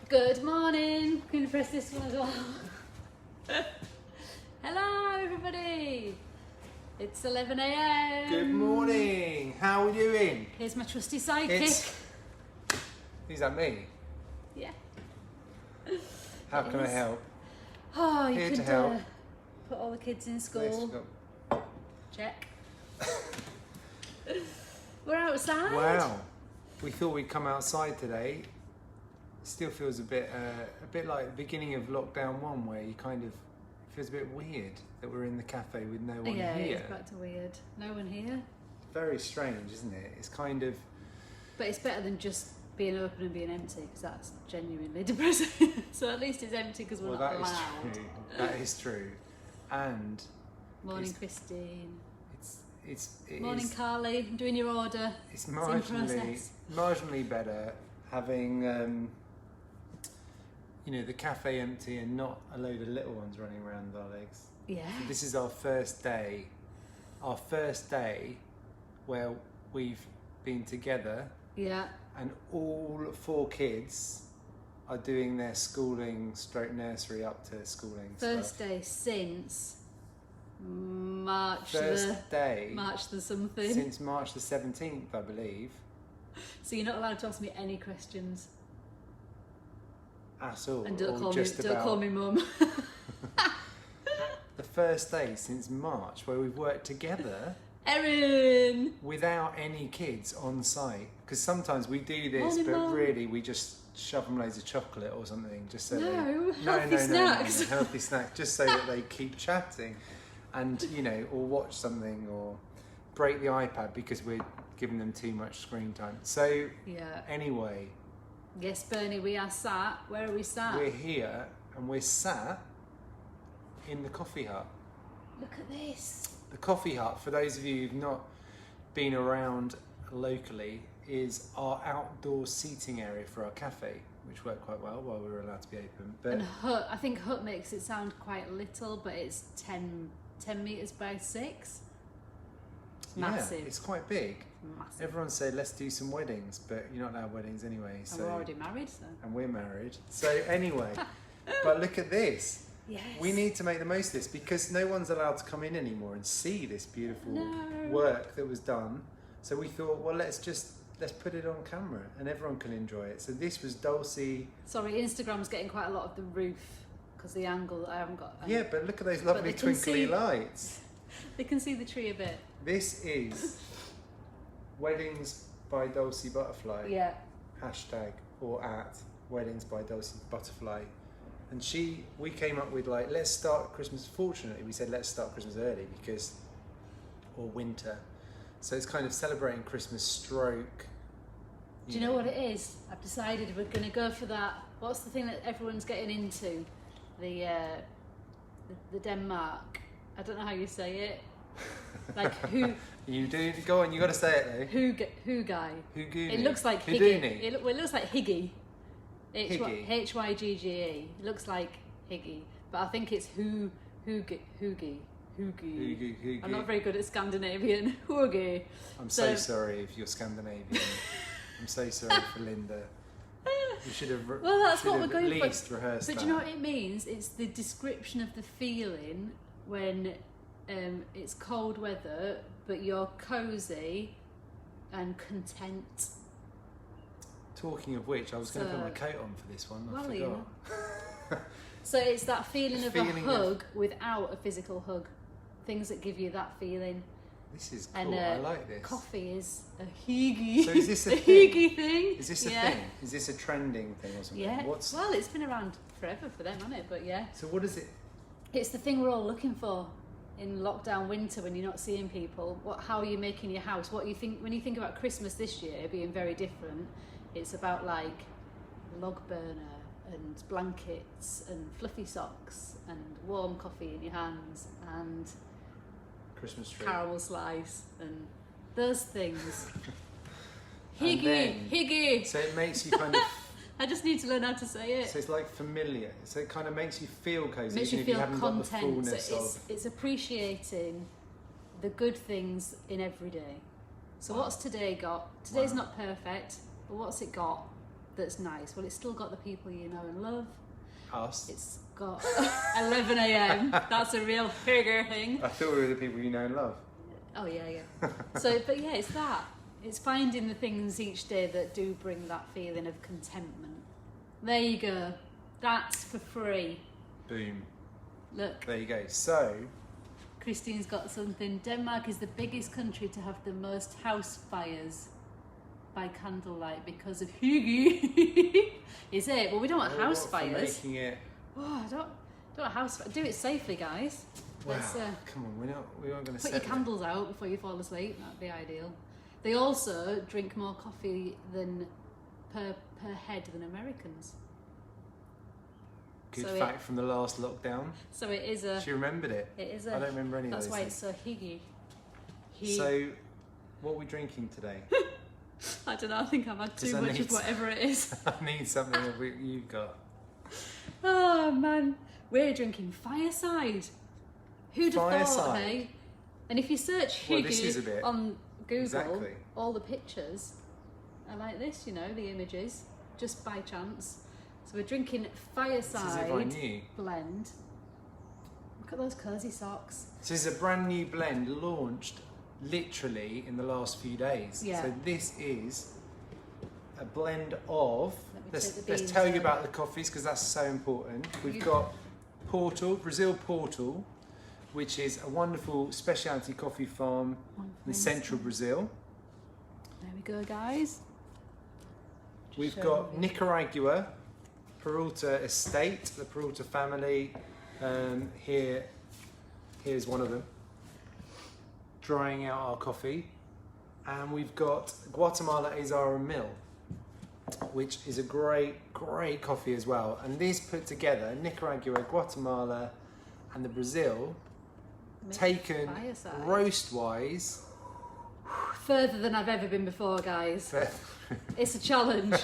Good morning. Can you press this one as well? Hello, everybody. It's 11 a.m. Good morning. How are we doing? Here's my trusty sidekick. Who's that, me? Yeah. How can I help? Oh, you Here could to help. put all the kids in school. Check. We're outside. Wow. We thought we'd come outside today. Still feels a bit like the beginning of lockdown 1, where you kind of feels a bit weird that we're in the cafe with no one Yeah, here. it's back to weird. No one here. Very strange, isn't it? It's kind of. But it's better than just being open and being empty, because that's genuinely depressing. So at least it's empty because we're not allowed. Is true. That is true. And morning, Christine. It morning, is, Carly. I'm doing your order. It's in process. marginally better having the cafe empty and not a load of little ones running around our legs. Yeah. So this is our first day where we've been together. Yeah. And all 4 kids are doing their schooling / nursery up to schooling First stuff. day since March March the something. Since March the 17th, I believe. So you're not allowed to ask me any questions. At all. And don't or call me mum. The first day since March where we've worked together. Erin! Without any kids on site. Because sometimes we do this, Morning, but Mum. really we just shove them loads of chocolate or something. Just so healthy snacks. No, healthy snacks. Just so that they keep chatting. And, or watch something or break the iPad because we're giving them too much screen time. So, yeah. Anyway. Yes, Bernie, we are sat. Where are we sat? We're here and we're sat in the coffee hut. Look at this. The coffee hut, for those of you who've not been around locally, is our outdoor seating area for our cafe, which worked quite well while we were allowed to be open. But and hut, I think hut makes it sound quite little, but it's 10 metres by 6. Massive. Yeah, it's quite big. Massive. Everyone said, let's do some weddings, but you're not allowed weddings anyway. So. And we're already married, so. And we're married. So anyway, but look at this. Yes. We need to make the most of this because no one's allowed to come in anymore and see this beautiful work that was done. So we thought, well, let's put it on camera and everyone can enjoy it. So this was Dulcie. Sorry, Instagram's getting quite a lot of the roof because the angle, I haven't got. Yeah, but look at those lovely twinkly lights. They can see the tree a bit. This is Weddings by Dulcie Butterfly. Yeah. Hashtag or at Weddings by Dulcie Butterfly. And we came up with let's start Christmas. Fortunately, we said let's start Christmas early or winter. So it's kind of celebrating Christmas stroke. Do you know what it is? I've decided we're going to go for that. What's the thing that everyone's getting into? The Denmark. I don't know how you say it. Like who? You do. Go on. You got to say it though. Who guy? Huguni. It looks like Higgy. It looks like Higgy. Hygge. It looks like Higgy, but I think it's Hoogie. I'm not very good at Scandinavian. Hoogie. I'm so sorry if you're Scandinavian. I'm so sorry for Linda. We should have. Well, that's what we're going for. At least rehearsed. But do you know what it means? It's the description of the feeling when it's cold weather, but you're cosy and content. Talking of which, I was going to put my coat on for this one. I forgot. So it's that feeling of a hug without a physical hug. Things that give you that feeling. This is cool. I like this. Coffee is a hygge. So is this a hygge thing? Is this a thing? Is this a trending thing or something? Yeah. Well, it's been around forever for them, hasn't it? But yeah. So what is it? It's the thing we're all looking for in lockdown winter when you're not seeing people. How are you making your house? What you think when you think about Christmas this year being very different? It's about log burner and blankets and fluffy socks and warm coffee in your hands and Christmas tree, caramel slice and those things. Hygge. So it makes you kind of. I just need to learn how to say it. So it's like familiar. So it kind of makes you feel cozy. Makes you if feel you haven't content. got the fullness So it's appreciating the good things in every day. So what's today got? Today's not perfect, but what's it got? that's nice? Well, it's still got the people you know and love. Us. It's got 11 a.m. That's a real figure thing. I thought we were the people you know and love. Oh yeah. So, but yeah, it's that. It's finding the things each day that do bring that feeling of contentment. There you go. That's for free. Boom. Look. There you go. So, Christine's got something. Denmark is the biggest country to have the most house fires by candlelight because of hygge. Is it? Well, we don't want house fires. Making it. Oh, I don't want house fires. Do it safely, guys. Wow. Let's, come on, we aren't going to put your candles out before you fall asleep. That'd be ideal. They also drink more coffee than per head than Americans. Good fact from the last lockdown. So it is a. She remembered it. It is a. I don't remember any of those. That's why things. it's so hygge. So, what are we drinking today? I don't know. I think I've had too much of whatever it is. I need something that you've got. Oh man, we're drinking Fireside. Who'd have thought, hey? And if you search hygge on Google, all the pictures are like this, you know, the images, just by chance. So we're drinking Fireside Blend. Look at those cosy socks. So this is a brand new blend launched literally in the last few days. Yeah. So this is a blend of, let's tell you about the coffees because that's so important. We've got Brazil Portal, which is a wonderful specialty coffee farm in central Brazil. There we go, guys. We've got Nicaragua, Peralta Estate, the Peralta family. Here's one of them, drying out our coffee. And we've got Guatemala Azara Mill, which is a great coffee as well. And these put together, Nicaragua, Guatemala, and the Brazil, taken roast-wise. Further than I've ever been before, guys. It's a challenge.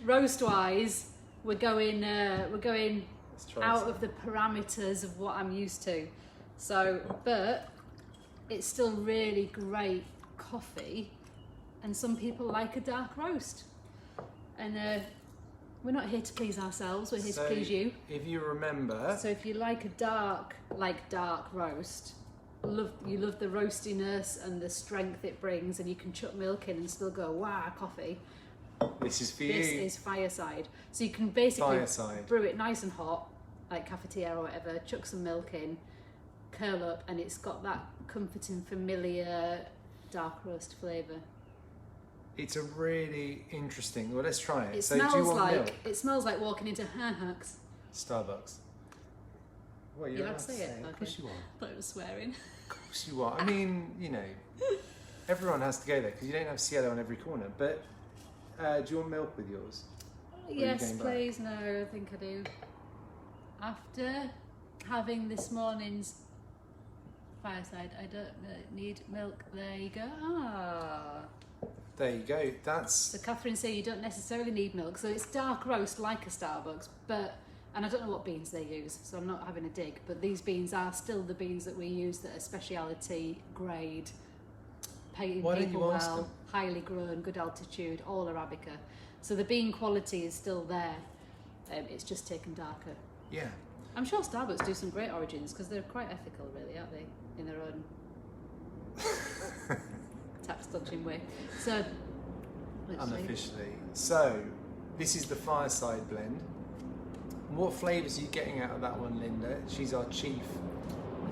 Roast-wise, we're going out of the parameters of what I'm used to. So, but it's still really great coffee, and some people like a dark roast. And we're not here to please ourselves, we're here to please you. If you remember... So if you like a dark roast, you love the roastiness and the strength it brings, and you can chuck milk in and still go, wow, coffee. This is for you. This is Fireside. So you can basically brew it nice and hot, like cafetiere or whatever, chuck some milk in, curl up, and it's got that comforting, familiar dark roast flavour. It's a really interesting. Well, let's try it. It so do you want milk? It smells like walking into Starbucks. Starbucks. What you're allowed to say it? Okay. Of course you are. I thought it was swearing. Of course you are. I mean, you know, everyone has to go there because you don't have Cielo on every corner. But do you want milk with yours? Yes, please. No, I think I do. After having this morning's Fireside, I don't need milk. There you go. Ah. There you go. That's. So Catherine said you don't necessarily need milk. So it's dark roast like a Starbucks, and I don't know what beans they use, so I'm not having a dig. But these beans are still the beans that we use that are speciality grade, paying people well, highly grown, good altitude, all Arabica. So the bean quality is still there. It's just taken darker. Yeah. I'm sure Starbucks do some great origins because they're quite ethical, really, aren't they? In their own tax dodging way. So, unofficially. So, this is the Fireside Blend. What flavours are you getting out of that one, Linda? She's our chief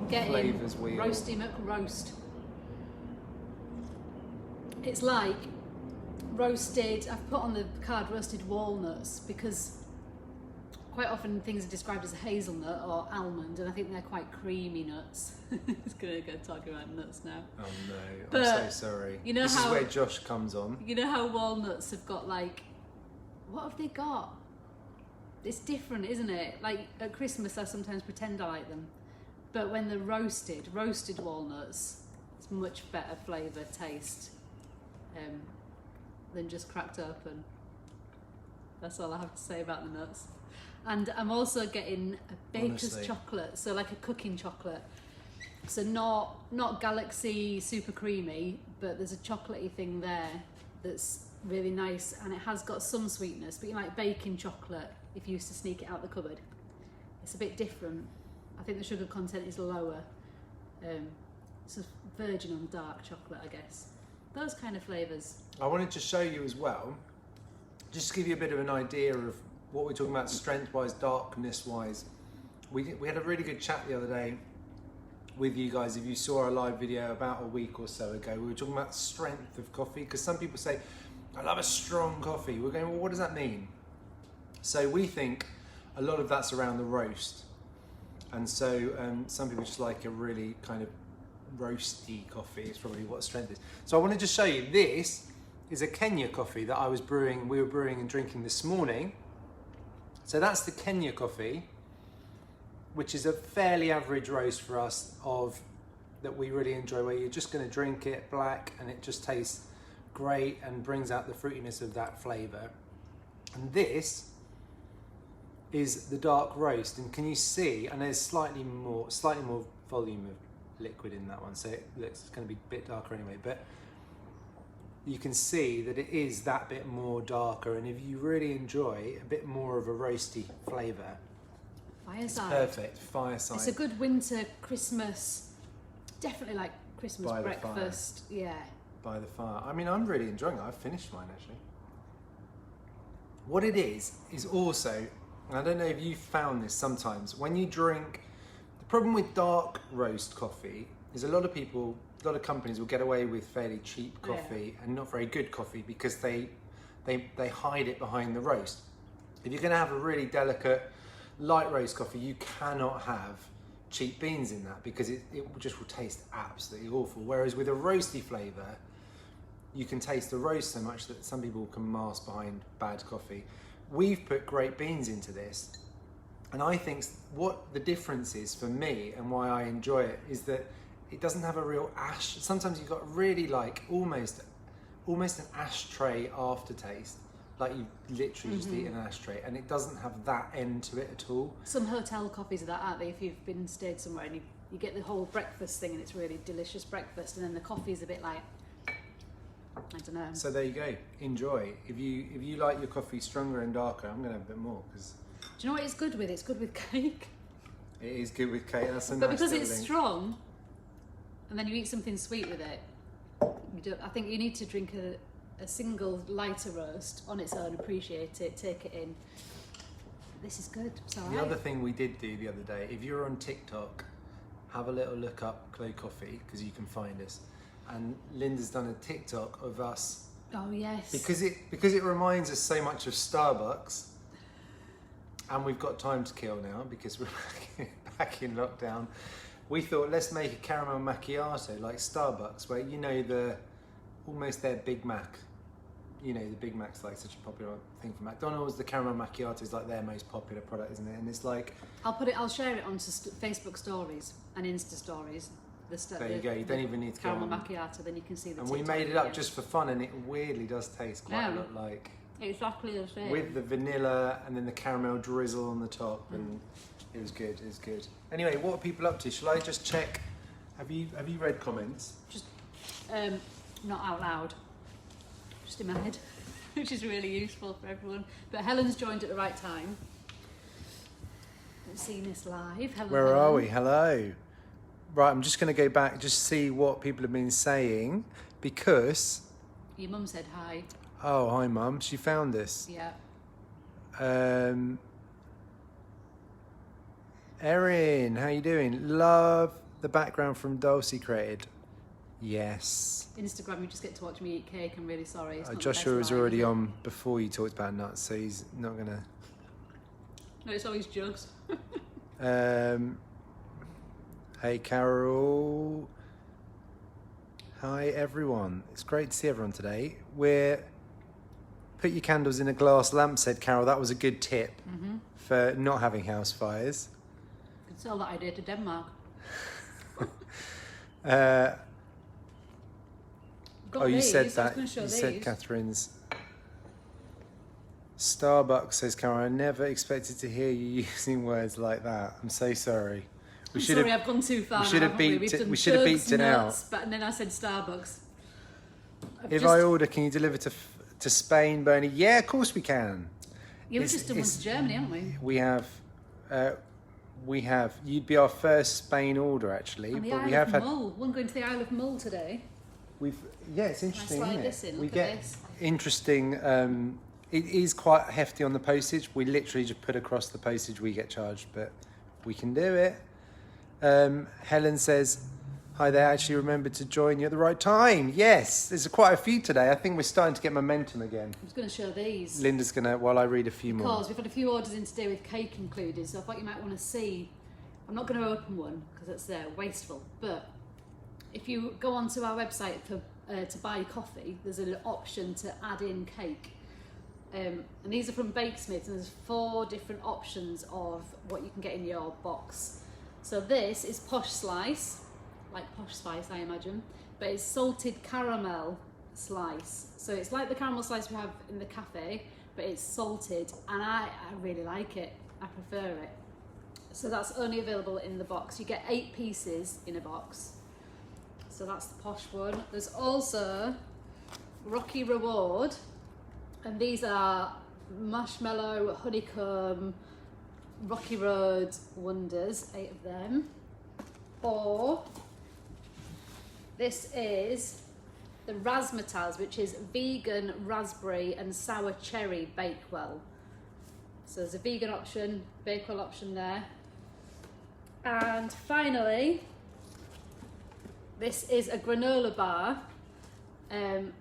flavours wheel. Roasty McRoast. It's like roasted, I've put on the card roasted walnuts because quite often things are described as hazelnut or almond, and I think they're quite creamy nuts. It's going to go talking about nuts now. Oh no, I'm so sorry. You know this is where Josh comes on. You know how walnuts have got like, what have they got? It's different, isn't it? Like at Christmas I sometimes pretend I like them, but when they're roasted walnuts, it's much better flavour, taste than just cracked open. That's all I have to say about the nuts. And I'm also getting a baker's chocolate, so like a cooking chocolate. So not Galaxy super creamy, but there's a chocolatey thing there that's really nice, and it has got some sweetness, but you like baking chocolate if you used to sneak it out the cupboard. It's a bit different. I think the sugar content is lower. It's a virgin on dark chocolate, I guess. Those kind of flavours. I wanted to show you as well, just to give you a bit of an idea of what we're talking about strength-wise, darkness-wise. We had a really good chat the other day with you guys. If you saw our live video about a week or so ago, we were talking about strength of coffee, because some people say, I love a strong coffee. We're going, well, what does that mean? So we think a lot of that's around the roast. And so some people just like a really kind of roasty coffee is probably what strength is. So I wanted to show you, this is a Kenya coffee that we were brewing and drinking this morning. So that's the Kenya coffee, which is a fairly average roast for us that we really enjoy, where you're just going to drink it black and it just tastes great and brings out the fruitiness of that flavour. And this is the dark roast, and can you see, and there's slightly more volume of liquid in that one, so it's going to be a bit darker anyway, but you can see that it is that bit more darker, and if you really enjoy a bit more of a roasty flavour, Fireside. It's perfect. Fireside. It's a good winter, Christmas, definitely like Christmas By the breakfast. Yeah. By the fire. I mean, I'm really enjoying it. I've finished mine actually. What it is also, and I don't know if you've found this sometimes, when you drink, the problem with dark roast coffee is a lot of companies will get away with fairly cheap coffee and not very good coffee because they hide it behind the roast. If you're going to have a really delicate light roast coffee, you cannot have cheap beans in that, because it just will taste absolutely awful. Whereas with a roasty flavour, you can taste the roast so much that some people can mask behind bad coffee. We've put great beans into this, and I think what the difference is for me and why I enjoy it is that it doesn't have a real ash. Sometimes you've got really like almost an ashtray aftertaste, like you literally just eat an ashtray, and it doesn't have that end to it at all. Some hotel coffees are that, aren't they? If you've stayed somewhere and you get the whole breakfast thing and it's really delicious breakfast, and then the coffee's a bit like, I don't know. So there you go. Enjoy. If you like your coffee stronger and darker, I'm going to have a bit more, because do you know what it's good with? It's good with cake. it is good with cake. That's a But nice because little it's link. strong, and then you eat something sweet with it, I think you need to drink a single lighter roast on its own, appreciate it, take it in. This is good. It's all right. The other thing we did do the other day, if you're on TikTok, have a little look up CLO Coffee, because you can find us. And Linda's done a TikTok of us. Oh yes. Because it reminds us so much of Starbucks, and we've got time to kill now because we're back in lockdown. We thought, let's make a caramel macchiato like Starbucks, where almost their Big Mac. You know, the Big Mac's like such a popular thing for McDonald's. The caramel macchiato is like their most popular product, isn't it? And it's like, I'll share it onto Facebook stories and Insta stories. There you go. You don't even need to go caramel on. macchiato. Then you can see the. And we TikTok made it up video. just for fun, and it weirdly does taste quite a lot like Exactly the same. with the vanilla and then the caramel drizzle on the top, and it was good. It was good. Anyway, what are people up to? Shall I just check? Have you read comments? Just not out loud, just in my head, which is really useful for everyone. But Helen's joined at the right time. We've seen this live. Helen, Where are we? Hello. Right, I'm just going to go back, just see what people have been saying, because... Your mum said hi. Oh, hi Mum. She found us. Yeah. Erin, how you doing? Love the background from Dulcie created. Yes. Instagram, you just get to watch me eat cake. I'm really sorry. It's not the Joshua best was already live, is on before you talked about nuts, so he's not going to... it? No, it's always jugs. Hey Carol. Hi everyone. It's great to see everyone today. Put your candles in a glass lamp, said Carol. That was a good tip for not having house fires. You could sell that idea to Denmark. You said these. that. I was You gonna show said these. Catherine's. Starbucks, says Carol. I never expected to hear you using words like that. I'm so sorry. I've gone too far. We should have beeped it out. But and then I said Starbucks. If I order, can you deliver to to Spain, Bernie. Yeah, of course we can. Yeah, we've just done one to Germany, haven't we? We have. You'd be our first Spain order, actually. And the but Isle we have of Mull. One going to the Isle of Mull today. It's interesting. Can I slide isn't this in? We Look get at this. interesting. It is quite hefty on the postage. We literally just put across the postage we get charged, but we can do it. Helen says, "Hi there. I actually remembered to join you at the right time." Yes, there's quite a few today. I think we're starting to get momentum again. I was going to show these. Linda's gonna while I read a few more. Because we've had a few orders in today with cake included, so I thought you might want to see. I'm not going to open one because it's wasteful, but if you go onto our website to buy coffee, there's an option to add in cake. And these are from Bakesmiths, and there's 4 different options of what you can get in your box. So this is Posh Slice, like Posh Spice I imagine, but it's salted caramel slice. So it's like the caramel slice we have in the cafe, but it's salted, and I really like it. I prefer it. So that's only available in the box. You get 8 pieces in a box. So that's the posh one. There's also Rocky Reward, and these are marshmallow, honeycomb, Rocky Road wonders, 8 of them. Or this is the Razzmatazz, which is vegan raspberry and sour cherry Bakewell. So there's a vegan option, Bakewell option there. And finally, this is a granola bar, and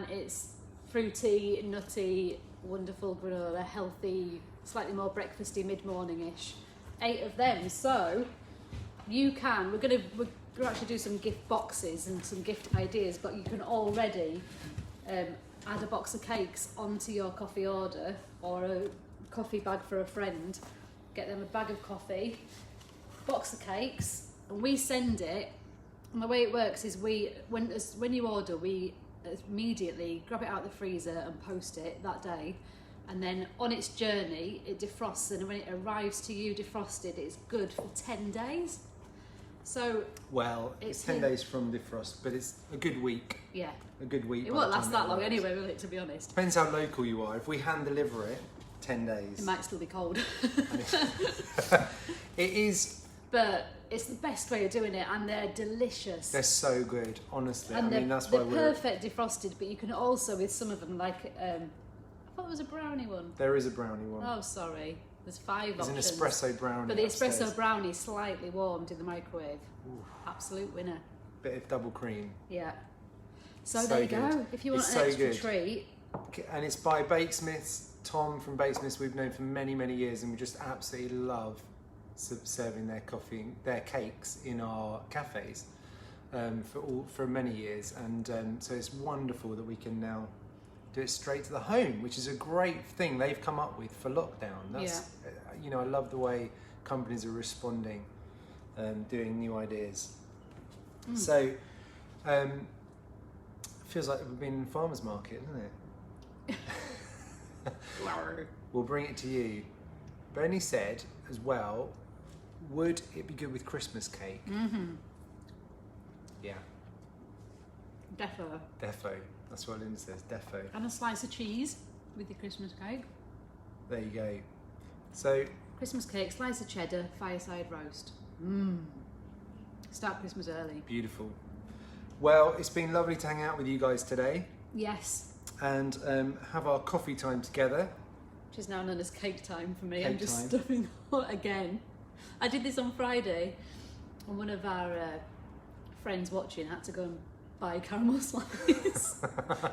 it's fruity, nutty, wonderful granola, healthy, slightly more breakfasty, mid-morning-ish. 8 of them. So you can, we're going to actually do some gift boxes and some gift ideas, but you can already add a box of cakes onto your coffee order, or a coffee bag for a friend. Get them a bag of coffee, box of cakes, and we send it. And the way it works is when you order, we immediately grab it out of the freezer and post it that day, and then on its journey it defrosts, and when it arrives to you defrosted, it's good for 10 days. So it's 10 days from defrost, but it's a good week. Yeah, a good week. It won't last that long anyway, will it, to be honest? Depends how local you are. If we hand deliver it, 10 days. It might still be cold. It is. But it's the best way of doing it, and they're delicious. They're so good, honestly. And that's why they're perfect defrosted, but you can also, with some of them, like, I thought there was a brownie one. There is a brownie one. Oh, sorry. There's 5 options. There's an espresso brownie. But the upstairs. espresso brownie slightly warmed in the microwave. Ooh. Absolute winner. Bit of double cream. Yeah. So there you go. If you want an extra treat. And it's by Bakesmiths. Tom from Bakesmiths we've known for many, many years, and we just absolutely love serving their coffee, their cakes in our cafes for many years, and so it's wonderful that we can now do it straight to the home, which is a great thing they've come up with for lockdown. That's, I love the way companies are responding, doing new ideas. So feels like we've been in farmers market, doesn't it? We'll bring it to you. Bernie said as well, would it be good with Christmas cake? Mm-hmm. Yeah. Defo. That's what Linda says, defo. And a slice of cheese with your Christmas cake. There you go. So Christmas cake, slice of cheddar, fireside roast. Start Christmas early. Beautiful. Well, it's been lovely to hang out with you guys today. Yes. And have our coffee time together. Which is now known as cake time for me. Cake I'm just time. stuffing again. I did this on Friday, and one of our friends watching had to go and buy a caramel slice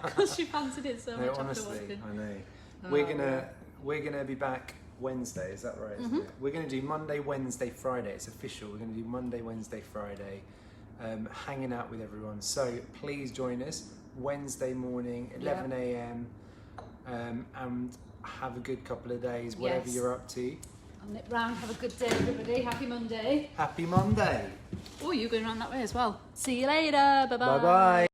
because she fancied it so much honestly, after watching. I know. We're gonna be back Wednesday. Is that right? Isn't it? We're gonna do Monday, Wednesday, Friday. It's official. We're gonna do Monday, Wednesday, Friday, hanging out with everyone. So please join us Wednesday morning, 11 a.m. And have a good couple of days, whatever you're up to. I'll nip round. Have a good day, everybody. Happy Monday. Happy Monday. Oh, you're going around that way as well. See you later. Bye-bye. Bye-bye.